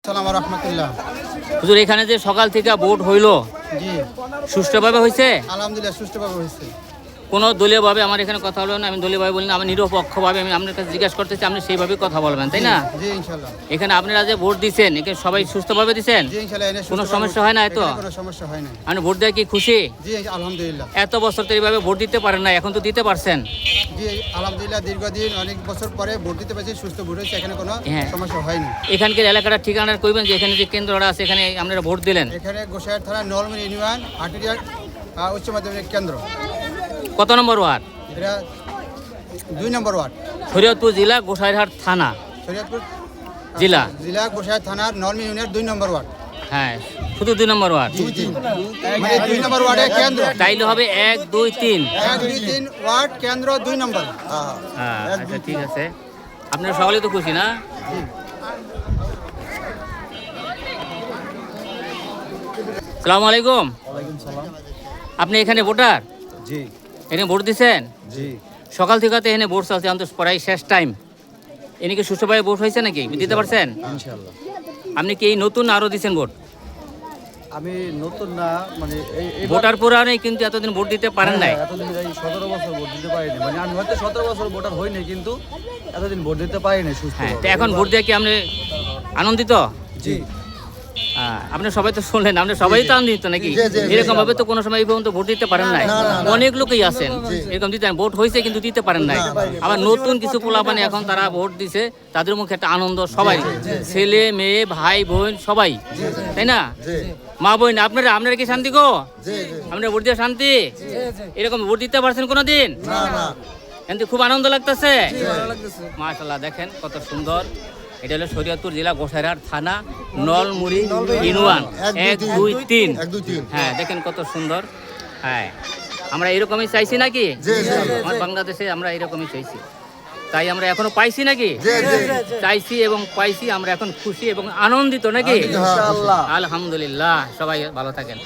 সালাম রাহমাতুল্লাহ। হুজুর এখানে যে সকাল থেকে ভোট হইল জি সুষ্ঠুভাবে হয়েছে? আলহামদুলিল্লাহ সুষ্ঠুভাবে হয়েছে। কোনো দলীয়ভাবে আমার এখানে কথা হলো না, আমি দলীয়ভাবে বলি না, আমি নিরপেক্ষভাবে আমি আপনার কাছে জিজ্ঞাসা করতেছি, আপনি সেইভাবে কথা বলবেন, তাই না? জি ইনশাআল্লাহ। এখানে আপনারা যে ভোট দিচ্ছেন এখানে সবাই সুস্থভাবে দিচ্ছেন? জি ইনশাআল্লাহ এনে কোনো সমস্যা হয় না? তো কোনো সমস্যা হয় না। আপনি ভোট দেওয়া কি খুশি? জি আলহামদুলিল্লাহ। এত বছর তো এইভাবে ভোট দিতে পারেন না, এখন তো দিতে পারছেন। জি আলহামদুলিল্লাহ, দীর্ঘদিন অনেক বছর পরে ভোট দিতে পারছি, সুস্থ ভোট হয়েছে, এখানে কোনো হ্যাঁ। সমস্যা হয়নি। এখানকার এলাকাটা ঠিকানা কইবেন যে এখানে যে কেন্দ্রটা আছে এখানে আপনারা ভোট দিলেন? এখানে গোসাইর থানা নলমনি ইউনিয়ন হাটুরিয়া উচ্চ মাধ্যমিক কেন্দ্র। কত নম্বর ওয়ার্ড? এটা 2 নম্বর ওয়ার্ড, শরীয়তপুর জেলা গোসাইরহাট থানা শরীয়তপুর জেলা। জেলা গোসাইর থানার নলমনি ইউনিয়ন 2 নম্বর ওয়ার্ড। হ্যাঁ, শুধু 2 নম্বর ওয়ার্ড। জি জি মানে 2 নম্বর ওয়ার্ডের কেন্দ্র। তাইলে হবে 1 2 3 1 2 3 ওয়ার্ড কেন্দ্র 2 নম্বর। হ্যাঁ, আচ্ছা ঠিক আছে। আপনারা সকলেই তো খুশি না? আসসালামু আলাইকুম। ওয়ালাইকুম সালাম। আপনি এখানে ভোটার? জি এখানে ভোট দিচ্ছেন? জি সকাল থেকে তো এখানে ভোট চলছে, এখন তো প্রায় শেষ টাইম। এনে কি সুষ্ঠুভাবে ভোট হয়েছে নাকি? দিতে পারছেন? ইনশাআল্লাহ। আপনি কি এই নতুন আরও দিচ্ছেন ভোট? আমি নতুন না, মানে এই ভোটার পুরানোই কিন্তু এতদিন ভোট দিতে পারেন নাই। এতদিন এই 17 বছর ভোট দিতে পারিনি, মানে আমি হয়তো 17 বছর ভোটার হইনি, কিন্তু এতদিন ভোট দিতে পারিনি সুস্থ। হ্যাঁ, তো এখন ভোট দিয়ে কি আপনি আনন্দিত? জি হ্যাঁ, আপনি সবাই তো শুনলেন, আপনি সবাই তো আনন্দিত নাকি? এরকম ভাবে তো কোনো সময় এই পর্যন্ত ভোট দিতে পারেন নাই। অনেক লোকই আছেন এরকম দিতে ভোট হয়েছে কিন্তু দিতে পারেন নাই। আবার নতুন কিছু পোলাপানি এখন তারা ভোট দিছে, তাদের মুখে একটা আনন্দ, সবাই ছেলে মেয়ে ভাই বোন সবাই, তাই না? মা বোন আপনারা আপনারা কি শান্তি গো? আপনারা ভোট দিয়ে শান্তি? এরকম ভোট দিতে পারছেন কোনোদিন? কিন্তু খুব আনন্দ লাগতেছে। মাশাআল্লাহ, দেখেন কত সুন্দর। এটা হলো শরীয়তপুর জেলা গোসাইরহাট থানা নলমুড়ি ইউনিয়ন 1 2 3। হ্যাঁ, দেখেন কত সুন্দর। হ্যাঁ, আমরা এরকমই চাইছি নাকি? আমার বাংলাদেশে আমরা এরকমই চাইছি, তাই আমরা এখনো পাইছি নাকি? চাইছি এবং পাইছি, আমরা এখন খুশি এবং আনন্দিত নাকি? ইনশাআল্লাহ। আলহামদুলিল্লাহ, সবাই ভালো থাকেন।